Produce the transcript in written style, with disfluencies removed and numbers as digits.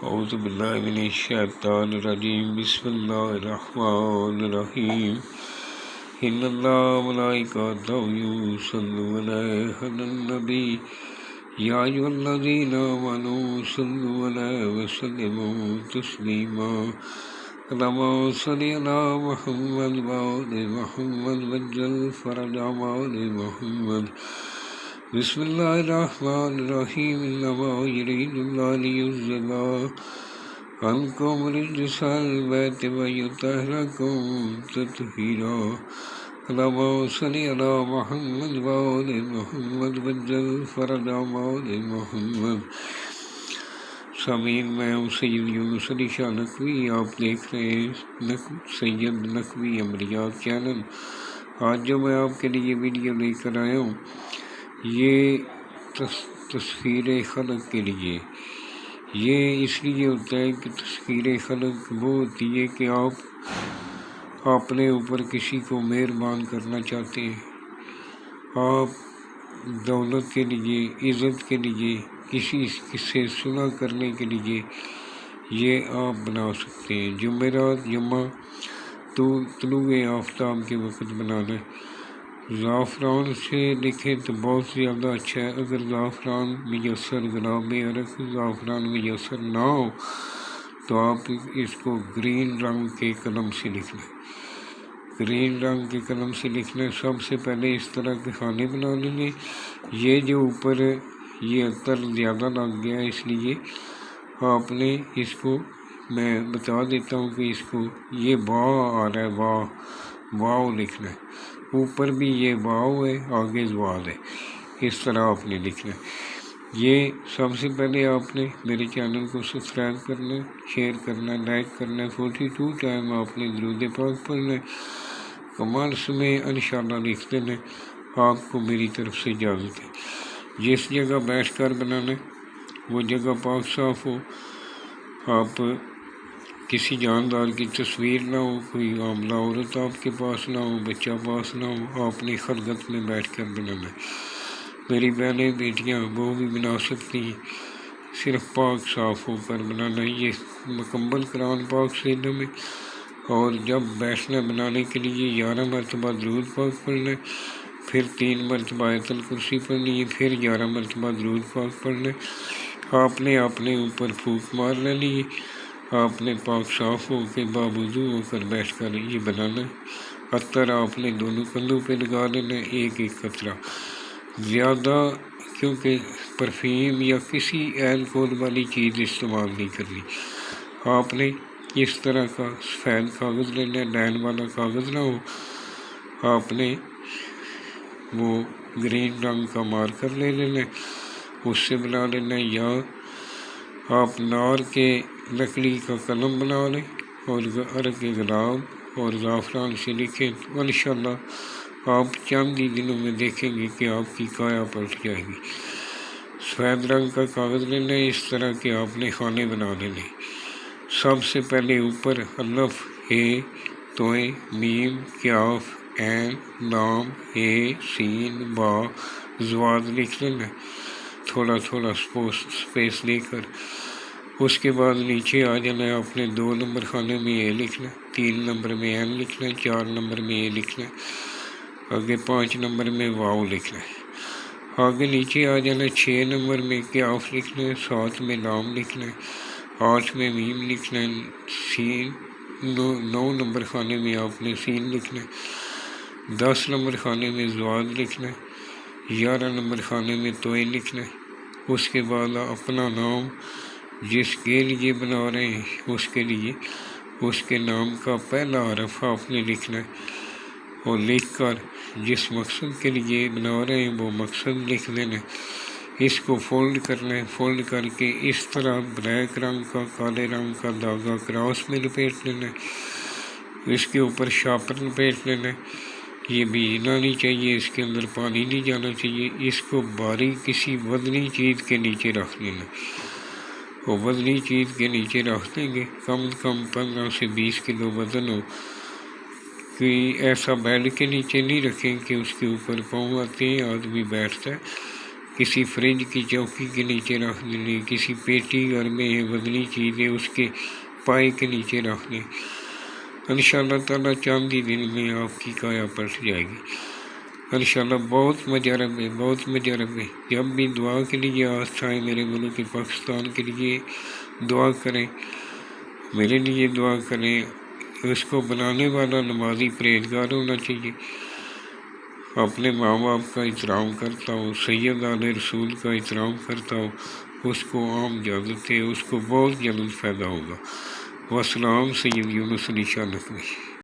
اعوذ باللہ من الشیطان الرجیم بسم اللہ الرحمن الرحیم ان اللہ ملائکتہ یصلون علی النبی یا ایھا الذین آمنوا صلوا علیہ وسلموا تسلیما اللہم صل علی محمد وآل محمد وعجل فرج آل محمد بسم اللہ الرحمن الرحیم انما یرید اللہ لیذھب عنکم رجس البیت ویطہرکم تطہیرا اللہم صل علی محمد وآل محمد وعجل فرج آل محمد۔ سامعین، میں ہوں سید یونس علی شاہ نقوی، آپ دیکھ رہے ہیں سید نقوی عملیات چینل۔ آج جو میں آپ کے لیے ویڈیو لے کر آیا ہوں، یہ تصویر خلق کے لیے، یہ اس لیے ہوتا ہے کہ تصویر خلق وہ ہوتی ہے کہ آپ اپنے اوپر کسی کو مہربان کرنا چاہتے ہیں، آپ دولت کے لیے، عزت کے لیے، کسی سے صلح کرنے کے لیے یہ آپ بنا سکتے ہیں۔ جمعرات، جمعہ تو طلوع آفتاب کے وقت بنانا ہے۔ زعفران سے لکھیں تو بہت زیادہ اچھا ہے۔ اگر زعفران میسر، گلاب ارق زعفران میسر نہ ہو تو آپ اس کو گرین رنگ کے قلم سے لکھ لیں۔ گرین رنگ کے قلم سے لکھنا ہے۔ سب سے پہلے اس طرح کے خانے بنا لیں۔ یہ جو اوپر یہ عطر زیادہ لگ گیا ہے، اس لیے آپ نے اس کو، میں بتا دیتا ہوں کہ اس کو یہ واو آ رہا ہے، واو لکھنا ہے۔ اوپر بھی یہ واو ہے، آگے زوال ہے، اس طرح آپ نے لکھنا ہے۔ یہ سب سے پہلے آپ نے میرے چینل کو سبسکرائب کرنا ہے، شیئر کرنا ہے، لائک کرنا ہے، 42 ٹائم آپ نے درود پاک پڑھنا ہے، کمنٹس میں انشاءاللہ لکھ دینا ہے۔ آپ کو میری طرف سے اجازت ہے۔ جس جگہ بیٹھ کر بنانا ہے وہ جگہ پاک صاف ہو، آپ کسی جاندار کی تصویر نہ ہو، کوئی حاملہ عورت آپ کے پاس نہ ہو، بچہ پاس نہ ہو، آپ نے خلوت میں بیٹھ کر بنانا ہے۔ میری بہنیں بیٹیاں وہ بھی بنا سکتی ہیں، صرف پاک صاف ہو کر بنانا ہے۔ یہ مکمل قرآن پاک سے علم ہے، اور جب بیٹھنا بنانے کے لیے 11 مرتبہ درود پاک پڑھنا ہے، پھر 3 مرتبہ آیت الکرسی پڑھنی ہے، پھر 11 مرتبہ درود پاک پڑھنا ہے۔ آپ نے اپنے اوپر پھونک مار لینی ہے، آپ نے پاک صاف ہو کے باوضو ہو کر بیٹھ کر یہ بنانا ہے۔ عطر آپ نے دونوں کندھوں پہ لگا لینا ہے، ایک ایک قطرہ، زیادہ، کیونکہ پرفیوم یا کسی الکحل والی چیز استعمال نہیں کرنی۔ آپ نے اس طرح کا سفید کاغذ لینا ہے، لائن والا کاغذ نہ ہو، آپ نے وہ گرین رنگ کا مارکر لے لینا ہے، اس سے بنا لینا ہے، یا آپ نار کے لکڑی کا قلم بنا لیں اور ارق گلاب اور زعفران سے لکھیں تو انشاءاللہ آپ چند ہی دنوں میں دیکھیں گے کہ آپ کی کایا پلٹ جائے گی۔ سفید رنگ کا کاغذ لینا ہے، اس طرح کے آپ نے خانے بنا لینے۔ سب سے پہلے اوپر الف، اے، توئے، میم، کاف، عین، لام، اے، سین، با، زواد لکھ لینا، تھوڑا تھوڑا سپیس لے کر۔ اس کے بعد نیچے آ جانا ہے، آپ نے 2 نمبر خانے میں اے لکھنا ہے، 3 نمبر میں این لکھنا ہے، 4 نمبر میں اے لکھنا ہے، آگے 5 نمبر میں واو لکھنا ہے۔ آگے نیچے آ جانا ہے، 6 نمبر میں کاف لکھنا ہے، 7 میں لام لکھنا ہے، 8 میں میم لکھنا ہے، سین، 9 نمبر خانے میں آپ نے سین لکھنا ہے، 10 نمبر خانے میں زواد لکھنا ہے، 11 نمبر خانے میں توئے لکھنا ہے۔ اس کے بعد اپنا نام جس کے لیے بنا رہے ہیں اس کے لیے اس کے نام کا پہلا حرف آپ نے لکھنا ہے، اور لکھ کر جس مقصد کے لیے بنا رہے ہیں وہ مقصد لکھ دینا ہے۔ اس کو فولڈ کرنا ہے، فولڈ کر کے اس طرح بلیک رنگ کا، کالے رنگ کا دھاگا کراس میں لپیٹ لینا ہے، اس کے اوپر شاپر لپیٹ لینا ہے۔ یہ بھیجنا نہیں چاہیے، اس کے اندر پانی نہیں جانا چاہیے۔ اس کو باریک کسی وزنی چیز کے نیچے رکھ لینا، وہ وزنی چیز کے نیچے رکھ دیں گے، کم از کم 15 سے 20 کلو وزن ہو۔ کوئی ایسا بیڈ کے نیچے نہیں رکھیں کہ اس کے اوپر پاؤں آتے ہیں، آدمی بیٹھتا ہے کسی فریج کی چوکی کے نیچے رکھ لیں، کسی پیٹی گھر میں ہے وزنی چیزیں اس کے پائے کے نیچے رکھ لیں، انشاءاللہ تعالیٰ چاند ہی دن میں آپ کی کایا پلٹ جائے گی انشاءاللہ۔ بہت مجرب ہے، بہت مجرب ہے۔ جب بھی دعا کے لیے آس آئے میرے ملک پاکستان کے لیے دعا کریں، میرے لیے دعا کریں۔ اس کو بنانے والا نمازی پرہیزگار ہونا چاہیے، اپنے ماں باپ کا احترام کرتا ہوں، سید آل رسول کا احترام کرتا ہوں، اس کو عام اجازت ہے، اس کو بہت جلد فائدہ ہوگا۔ والسلام، سید یونس علی شاہ نقوی۔